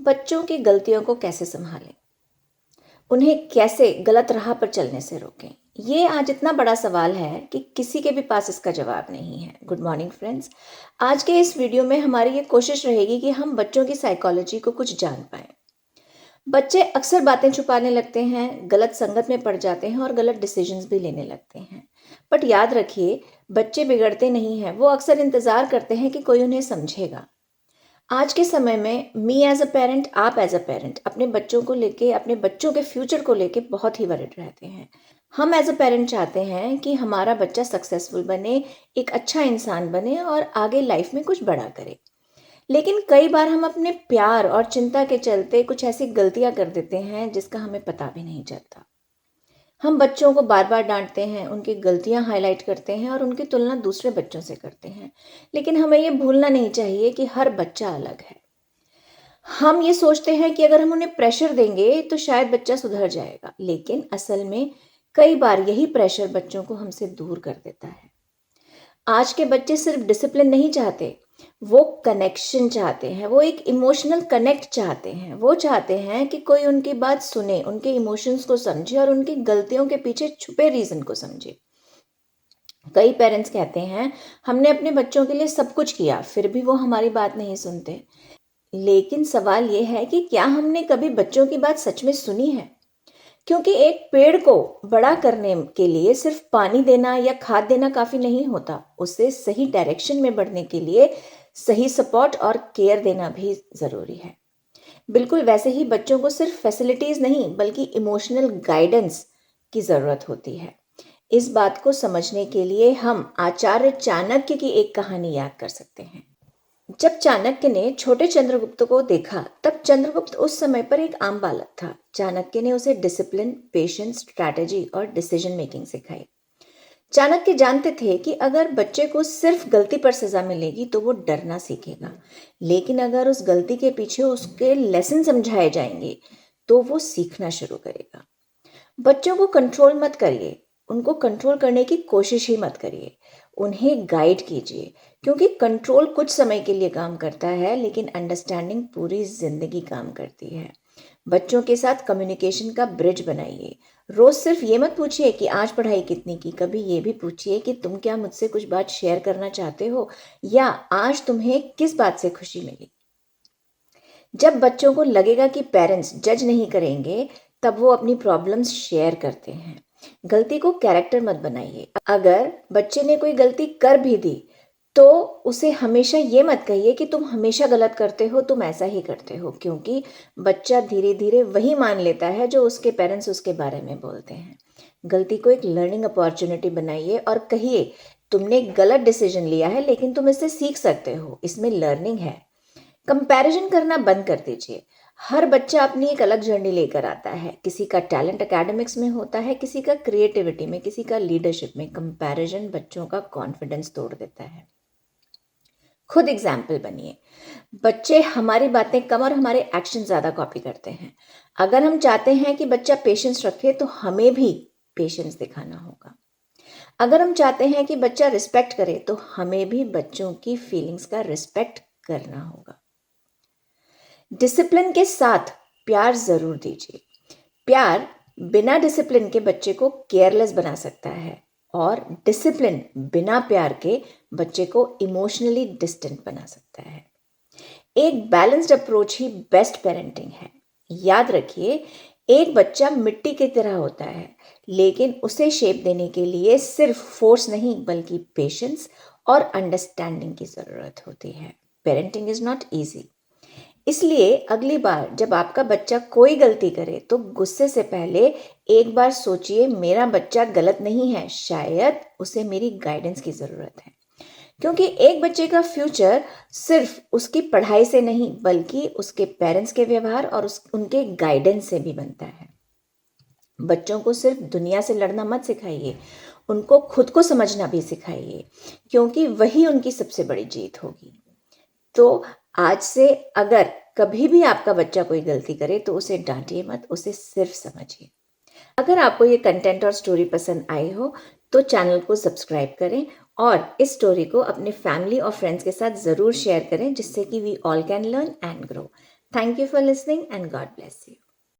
बच्चों की गलतियों को कैसे संभालें? उन्हें कैसे गलत राह पर चलने से रोकें? ये आज इतना बड़ा सवाल है कि किसी के भी पास इसका जवाब नहीं है। Good morning friends. आज के इस वीडियो में हमारी ये कोशिश रहेगी कि हम बच्चों की साइकोलॉजी को कुछ जान पाएँ। बच्चे अक्सर बातें छुपाने लगते हैं, गलत संगत में पड़ जाते हैं और गलत डिसीजंस भी लेने लगते हैं। बट याद रखिए, बच्चे बिगड़ते नहीं हैं, वो अक्सर इंतज़ार करते हैं कि कोई उन्हें समझेगा। आज के समय में मी एज अ पेरेंट, आप एज अ पेरेंट अपने बच्चों को लेके, अपने बच्चों के फ्यूचर को लेके बहुत ही वरिड रहते हैं। हम एज अ पेरेंट चाहते हैं कि हमारा बच्चा सक्सेसफुल बने, एक अच्छा इंसान बने और आगे लाइफ में कुछ बड़ा करे। लेकिन कई बार हम अपने प्यार और चिंता के चलते कुछ ऐसी गलतियां कर देते हैं जिसका हमें पता भी नहीं चलता। हम बच्चों को बार बार डांटते हैं, उनकी गलतियां हाईलाइट करते हैं और उनकी तुलना दूसरे बच्चों से करते हैं। लेकिन हमें ये भूलना नहीं चाहिए कि हर बच्चा अलग है। हम ये सोचते हैं कि अगर हम उन्हें प्रेशर देंगे तो शायद बच्चा सुधर जाएगा, लेकिन असल में कई बार यही प्रेशर बच्चों को हमसे दूर कर देता है। आज के बच्चे सिर्फ डिसिप्लिन नहीं चाहते, वो कनेक्शन चाहते हैं, वो एक इमोशनल कनेक्ट चाहते हैं। वो चाहते हैं कि कोई उनकी बात सुने, उनके इमोशंस को समझे और उनकी गलतियों के पीछे छुपे रीज़न को समझे। कई पेरेंट्स कहते हैं, हमने अपने बच्चों के लिए सब कुछ किया, फिर भी वो हमारी बात नहीं सुनते। लेकिन सवाल ये है कि क्या हमने कभी बच्चों की बात सच में सुनी है? क्योंकि एक पेड़ को बड़ा करने के लिए सिर्फ पानी देना या खाद देना काफ़ी नहीं होता। उसे सही डायरेक्शन में बढ़ने के लिए सही सपोर्ट और केयर देना भी ज़रूरी है। बिल्कुल वैसे ही बच्चों को सिर्फ फैसिलिटीज़ नहीं, बल्कि इमोशनल गाइडेंस की ज़रूरत होती है। इस बात को समझने के लिए हम आचार्य चाणक्य की एक कहानी याद कर सकते हैं। जब चाणक्य ने छोटे चंद्रगुप्त को देखा, तब चंद्रगुप्त उस समय पर एक आम बालक था। चाणक्य ने उसे डिसिप्लिन, पेशेंस, स्ट्रैटेजी और डिसीजन मेकिंग सिखाई। चाणक्य जानते थे कि अगर बच्चे को सिर्फ गलती पर सजा मिलेगी तो वो डरना सीखेगा, लेकिन अगर उस गलती के पीछे उसके लेसन समझाए जाएंगे तो वो सीखना शुरू करेगा। बच्चों को कंट्रोल मत करिए, उनको कंट्रोल करने की कोशिश ही मत करिए। उन्हें गाइड कीजिए, क्योंकि कंट्रोल कुछ समय के लिए काम करता है, लेकिन अंडरस्टैंडिंग पूरी जिंदगी काम करती है। बच्चों के साथ कम्युनिकेशन का ब्रिज बनाइए। रोज सिर्फ ये मत पूछिए कि आज पढ़ाई कितनी की, कभी ये भी पूछिए कि तुम क्या मुझसे कुछ बात शेयर करना चाहते हो, या आज तुम्हें किस बात से खुशी मिली। जब बच्चों को लगेगा कि पेरेंट्स जज नहीं करेंगे, तब वो अपनी प्रॉब्लम्स शेयर करते हैं। गलती को कैरेक्टर मत बनाइए। अगर बच्चे ने कोई गलती कर भी दी तो उसे हमेशा ये मत कहिए कि तुम हमेशा गलत करते हो, तुम ऐसा ही करते हो, क्योंकि बच्चा धीरे धीरे वही मान लेता है जो उसके पेरेंट्स उसके बारे में बोलते हैं। गलती को एक लर्निंग अपॉर्चुनिटी बनाइए और कहिए, तुमने गलत डिसीजन लिया है, लेकिन तुम इससे सीख सकते हो, इसमें लर्निंग है। कंपैरिजन करना बंद कर दीजिए। हर बच्चा अपनी एक अलग जर्नी लेकर आता है। किसी का टैलेंट एकेडमिक्स में होता है, किसी का क्रिएटिविटी में, किसी का लीडरशिप में। कंपैरिजन बच्चों का कॉन्फिडेंस तोड़ देता है। खुद एग्जाम्पल बनिए। बच्चे हमारी बातें कम और हमारे एक्शन ज़्यादा कॉपी करते हैं। अगर हम चाहते हैं कि बच्चा पेशेंस रखे तो हमें भी पेशेंस दिखाना होगा। अगर हम चाहते हैं कि बच्चा रिस्पेक्ट करे तो हमें भी बच्चों की फीलिंग्स का रिस्पेक्ट करना होगा। डिसिप्लिन के साथ प्यार जरूर दीजिए। प्यार बिना डिसिप्लिन के बच्चे को केयरलेस बना सकता है, और डिसिप्लिन बिना प्यार के बच्चे को इमोशनली डिस्टेंट बना सकता है। एक बैलेंस्ड अप्रोच ही बेस्ट पेरेंटिंग है। याद रखिए, एक बच्चा मिट्टी की तरह होता है, लेकिन उसे शेप देने के लिए सिर्फ फोर्स नहीं, बल्कि पेशेंस और अंडरस्टैंडिंग की जरूरत होती है। Parenting is not easy. इसलिए अगली बार जब आपका बच्चा कोई गलती करे तो गुस्से से पहले एक बार सोचिए, मेरा बच्चा गलत नहीं है, शायद उसे मेरी गाइडेंस की ज़रूरत है। क्योंकि एक बच्चे का फ्यूचर सिर्फ उसकी पढ़ाई से नहीं, बल्कि उसके पेरेंट्स के व्यवहार और उनके गाइडेंस से भी बनता है। बच्चों को सिर्फ दुनिया से लड़ना मत सिखाइए, उनको खुद को समझना भी सिखाइए, क्योंकि वही उनकी सबसे बड़ी जीत होगी। तो आज से अगर कभी भी आपका बच्चा कोई गलती करे तो उसे डांटिए मत, उसे सिर्फ समझिए। अगर आपको ये कंटेंट और स्टोरी पसंद आई हो तो चैनल को सब्सक्राइब करें और इस स्टोरी को अपने फैमिली और फ्रेंड्स के साथ ज़रूर शेयर करें, जिससे कि we all can learn and grow. Thank you for listening and God bless you.